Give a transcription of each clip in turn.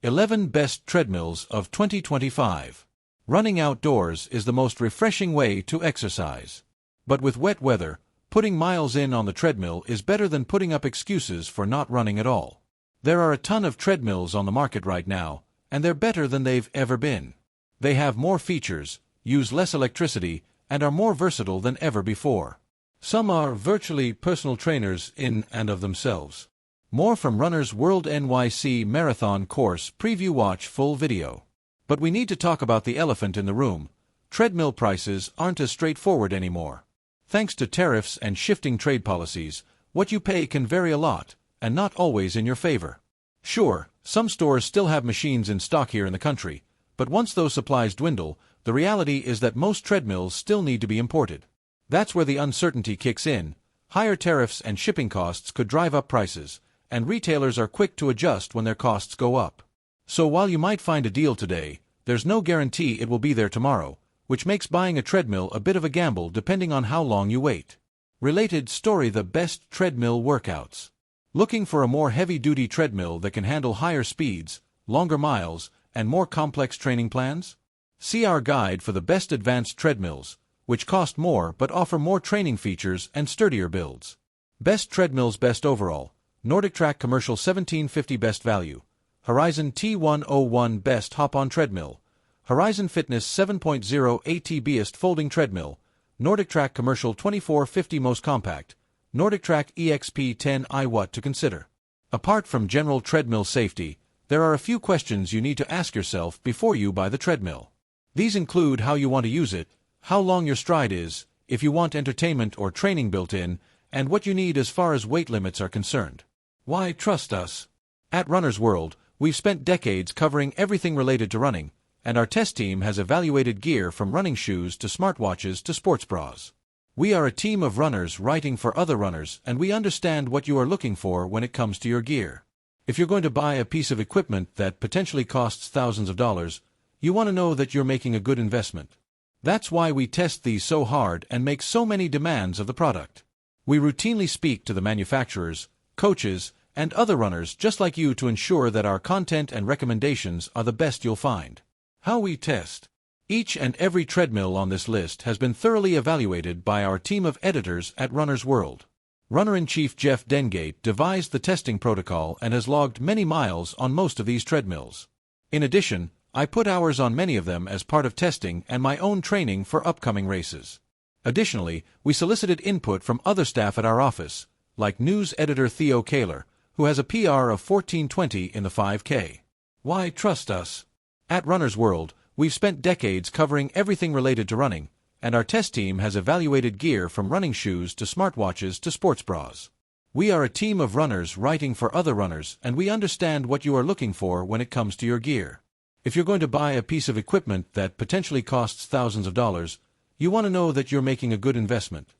11 Best Treadmills of 2025. Running outdoors is the most refreshing way to exercise. But with wet weather, putting miles in on the treadmill is better than putting up excuses for not running at all. There are a ton of treadmills on the market right now, and they're better than they've ever been. They have more features, use less electricity, and are more versatile than ever before. Some are virtually personal trainers in and of themselves. More from Runner's World NYC Marathon Course Preview. Watch full video. But we need to talk about the elephant in the room. Treadmill prices aren't as straightforward anymore. Thanks to tariffs and shifting trade policies, what you pay can vary a lot, and not always in your favor. Sure, some stores still have machines in stock here in the country, but once those supplies dwindle, the reality is that most treadmills still need to be imported. That's where the uncertainty kicks in. Higher tariffs and shipping costs could drive up prices, and retailers are quick to adjust when their costs go up. So while you might find a deal today, there's no guarantee it will be there tomorrow, which makes buying a treadmill a bit of a gamble depending on how long you wait. Related story: the best treadmill workouts. Looking for a more heavy-duty treadmill that can handle higher speeds, longer miles, and more complex training plans? See our guide for the best advanced treadmills, which cost more but offer more training features and sturdier builds. Best treadmills. Best overall. NordicTrack Commercial 1750 Best Value. Horizon T101 Best Hop-On Treadmill. Horizon Fitness 7.0 AT Best Folding Treadmill. NordicTrack Commercial 2450 Most Compact. NordicTrack EXP 10i. What to consider. Apart from general treadmill safety, there are a few questions you need to ask yourself before you buy the treadmill. These include how you want to use it, how long your stride is, if you want entertainment or training built in, and what you need as far as weight limits are concerned. Why trust us? At Runner's World, we've spent decades covering everything related to running, and our test team has evaluated gear from running shoes to smartwatches to sports bras. We are a team of runners writing for other runners, and we understand what you are looking for when it comes to your gear. If you're going to buy a piece of equipment that potentially costs thousands of dollars, you want to know that you're making a good investment. That's why we test these so hard and make so many demands of the product. We routinely speak to the manufacturers, coaches, and other runners just like you to ensure that our content and recommendations are the best you'll find. How we test. Each and every treadmill on this list has been thoroughly evaluated by our team of editors at Runner's World. Runner-in-Chief Jeff Dengate devised the testing protocol and has logged many miles on most of these treadmills. In addition, I put hours on many of them as part of testing and my own training for upcoming races. Additionally, we solicited input from other staff at our office, like news editor Theo Kaler, who has a PR of 1420 in the 5K. Why trust us? At Runner's World, we've spent decades covering everything related to running, and our test team has evaluated gear from running shoes to smartwatches to sports bras. We are a team of runners writing for other runners, and we understand what you are looking for when it comes to your gear. If you're going to buy a piece of equipment that potentially costs thousands of dollars, you want to know that you're making a good investment.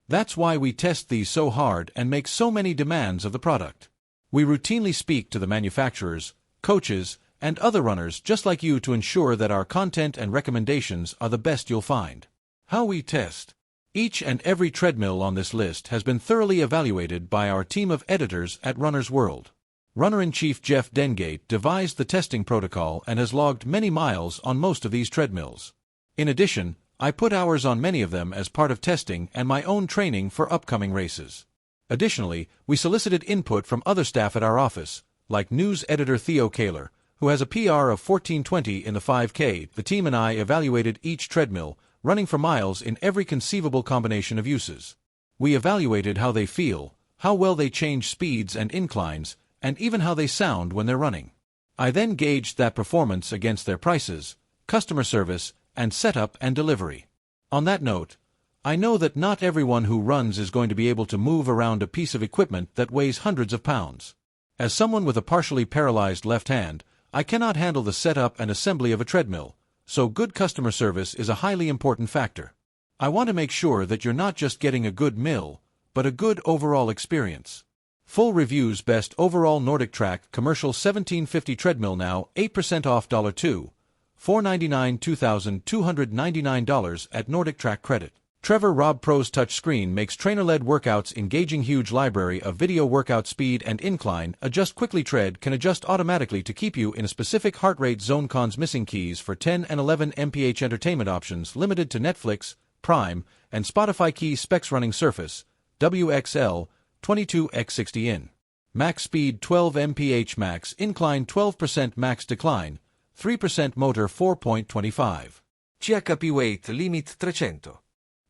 That's why we test these so hard and make so many demands of the product. We routinely speak to the manufacturers, coaches, and other runners just like you to ensure that our content and recommendations are the best you'll find. How we test. Each and every treadmill on this list has been thoroughly evaluated by our team of editors at Runner's World. Runner-in-Chief Jeff Dengate devised the testing protocol and has logged many miles on most of these treadmills. In addition, I put hours on many of them as part of testing and my own training for upcoming races. Additionally, we solicited input from other staff at our office, like news editor Theo Kaler, who has a PR of 1420 in the 5K. The team and I evaluated each treadmill, running for miles in every conceivable combination of uses. We evaluated how they feel, how well they change speeds and inclines, and even how they sound when they're running. I then gauged that performance against their prices, customer service, and setup and delivery. On that note, I know that not everyone who runs is going to be able to move around a piece of equipment that weighs hundreds of pounds. As someone with a partially paralyzed left hand, I cannot handle the setup and assembly of a treadmill, so good customer service is a highly important factor. I want to make sure that you're not just getting a good mill, but a good overall experience. Full reviews. Best overall NordicTrack Commercial 1750 Treadmill now 8% off $2,499 $2,299 at NordicTrack Credit. Trevor Robb Pro's touchscreen makes trainer-led workouts engaging. Huge library of video workout. Speed and incline, adjust quickly. Tread can adjust automatically to keep you in a specific heart rate zone. Cons: missing keys for 10 and 11 mph entertainment options limited to Netflix, Prime, and Spotify. Key specs: running surface, WXL, 22x60 in. Max speed 12 mph, max incline 12%, max decline 3%, motor 4.25. CHP weight limit 300.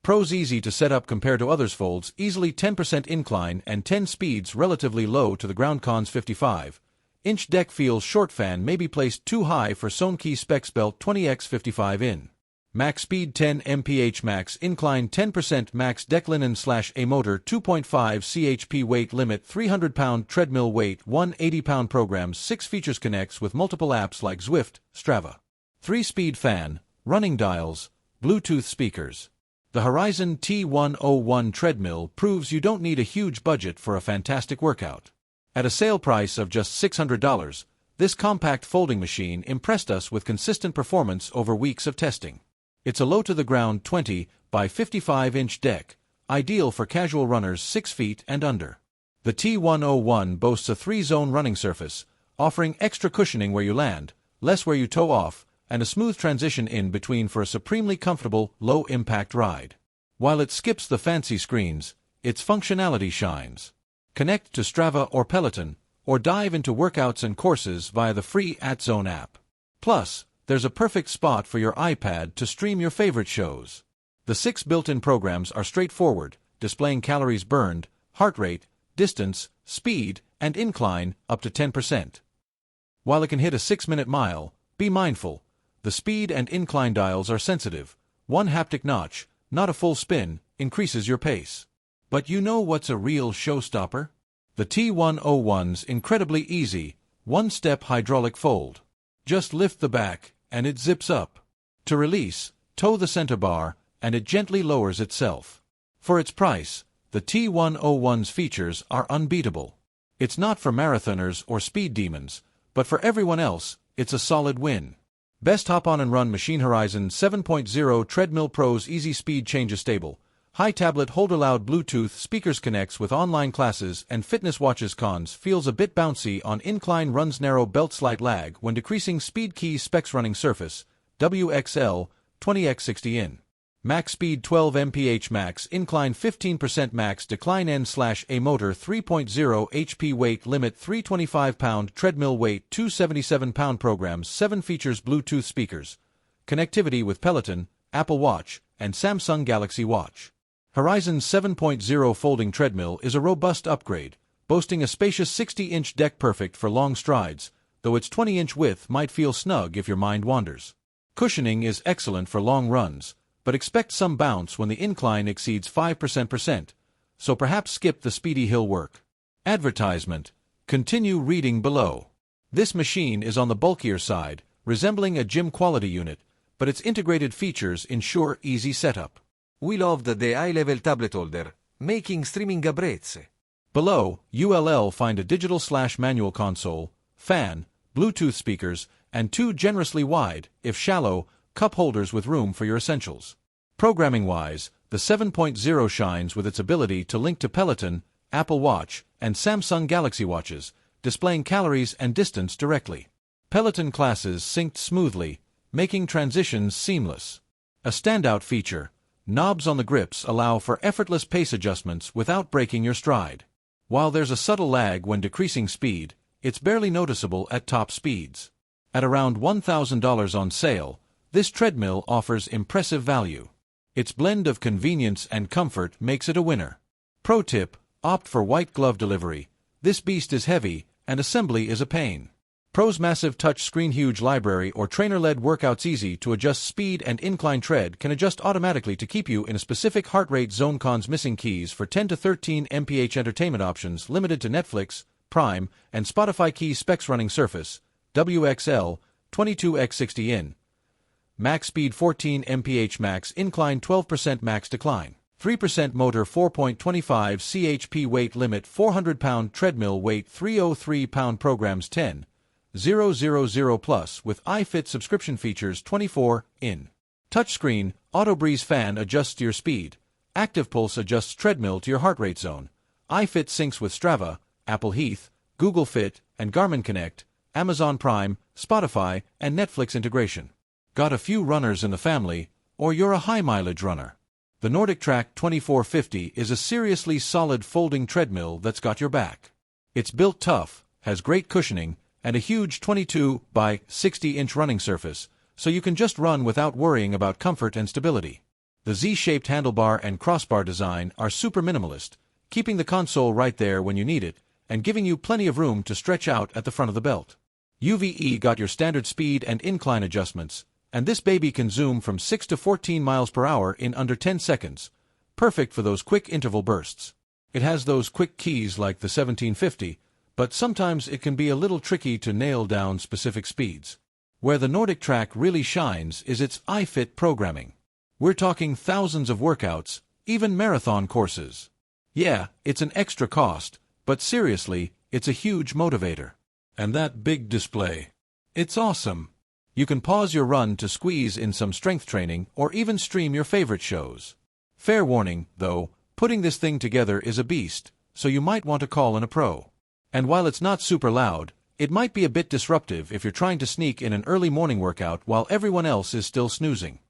Pros: easy to set up compared to others. Folds easily. 10% incline and 10 speeds relatively low to the ground. Cons: 55-inch deck feels short. Fan may be placed too high for zone. Key specs: belt 20x55 in. Max speed 10 mph, max incline 10%, max deck. Linen/A motor 2.5 chp. Weight limit 300 pound. Treadmill weight 180 pound. Programs 6 features. Connects with multiple apps like Zwift, Strava. 3-speed fan, running dials, Bluetooth speakers. The Horizon T101 treadmill proves you don't need a huge budget for a fantastic workout. At a sale price of just $600, this compact folding machine impressed us with consistent performance over weeks of testing. It's a low-to-the-ground 20 by 55-inch deck, ideal for casual runners 6 feet and under. The T101 boasts a 3-zone running surface, offering extra cushioning where you land, less where you toe off, and a smooth transition in between for a supremely comfortable, low-impact ride. While it skips the fancy screens, its functionality shines. Connect to Strava or Peloton, or dive into workouts and courses via the free @Zone app. Plus, there's a perfect spot for your iPad to stream your favorite shows. The 6 built-in programs are straightforward, displaying calories burned, heart rate, distance, speed, and incline up to 10%. While it can hit a 6-minute mile, be mindful. The speed and incline dials are sensitive. 1 haptic notch, not a full spin, increases your pace. But you know what's a real showstopper? The T101's incredibly easy, 1-step hydraulic fold. Just lift the back, and it zips up. To release, toe the center bar, and it gently lowers itself. For its price, the T101's features are unbeatable. It's not for marathoners or speed demons, but for everyone else, it's a solid win. Best hop-on and run machine. Horizon 7.0 Treadmill Pro's easy speed changes. Stable, high tablet holder. Loud Bluetooth speakers. Connects with online classes and fitness watches. Cons: feels a bit bouncy on incline runs. Narrow belt. Slight lag when decreasing speed. Key specs: running surface, WXL, 20x60 in. Max speed 12 mph, max incline 15%, max decline. N/A motor 3.0 HP. Weight limit 325 pound. Treadmill weight 277 pound. Programs 7 features. Bluetooth speakers. Connectivity with Peloton, Apple Watch, and Samsung Galaxy Watch. Horizon 7.0 folding treadmill is a robust upgrade, boasting a spacious 60-inch deck perfect for long strides, though its 20-inch width might feel snug if your mind wanders. Cushioning is excellent for long runs, but expect some bounce when the incline exceeds 5%, so perhaps skip the speedy hill work. Advertisement. Continue reading below. This machine is on the bulkier side, resembling a gym quality unit, but its integrated features ensure easy setup. We loved the high-level tablet holder, making streaming a breeze. Below, ULL find a digital/manual console, fan, Bluetooth speakers, and 2 generously wide, if shallow, cup holders with room for your essentials. Programming-wise, the 7.0 shines with its ability to link to Peloton, Apple Watch, and Samsung Galaxy Watches, displaying calories and distance directly. Peloton classes synced smoothly, making transitions seamless. A standout feature, knobs on the grips allow for effortless pace adjustments without breaking your stride. While there's a subtle lag when decreasing speed, it's barely noticeable at top speeds. At around $1,000 on sale, this treadmill offers impressive value. Its blend of convenience and comfort makes it a winner. Pro tip, opt for white glove delivery. This beast is heavy, and assembly is a pain. Pro's massive touch screen, huge library, or trainer-led workouts. Easy to adjust speed and incline. Tread can adjust automatically to keep you in a specific heart rate zone. Cons: missing keys for 10 to 13 mph entertainment options limited to Netflix, Prime, and Spotify. Key specs: running surface, WXL, 22x60 in. Max speed 14 mph, max incline 12%, max decline 3%, motor 4.25 chp. Weight limit 400 pound. Treadmill weight 303 pound. Programs 10,000 plus with iFit subscription features 24 in. Touchscreen, Auto Breeze fan adjusts your speed, Active Pulse adjusts treadmill to your heart rate zone. iFit syncs with Strava, Apple Heath, Google Fit, and Garmin Connect, Amazon Prime, Spotify, and Netflix integration. Got a few runners in the family, or you're a high-mileage runner? The Nordic Track 2450 is a seriously solid folding treadmill that's got your back. It's built tough, has great cushioning, and a huge 22 by 60-inch running surface, so you can just run without worrying about comfort and stability. The Z-shaped handlebar and crossbar design are super minimalist, keeping the console right there when you need it, and giving you plenty of room to stretch out at the front of the belt. UVE got your standard speed and incline adjustments, and this baby can zoom from 6 to 14 miles per hour in under 10 seconds, perfect for those quick interval bursts. It has those quick keys like the 1750, but sometimes it can be a little tricky to nail down specific speeds. Where the Nordic Track really shines is its iFit programming. We're talking thousands of workouts, even marathon courses. Yeah, it's an extra cost, but seriously, it's a huge motivator. And that big display. It's awesome. You can pause your run to squeeze in some strength training or even stream your favorite shows. Fair warning, though, putting this thing together is a beast, so you might want to call in a pro. And while it's not super loud, it might be a bit disruptive if you're trying to sneak in an early morning workout while everyone else is still snoozing.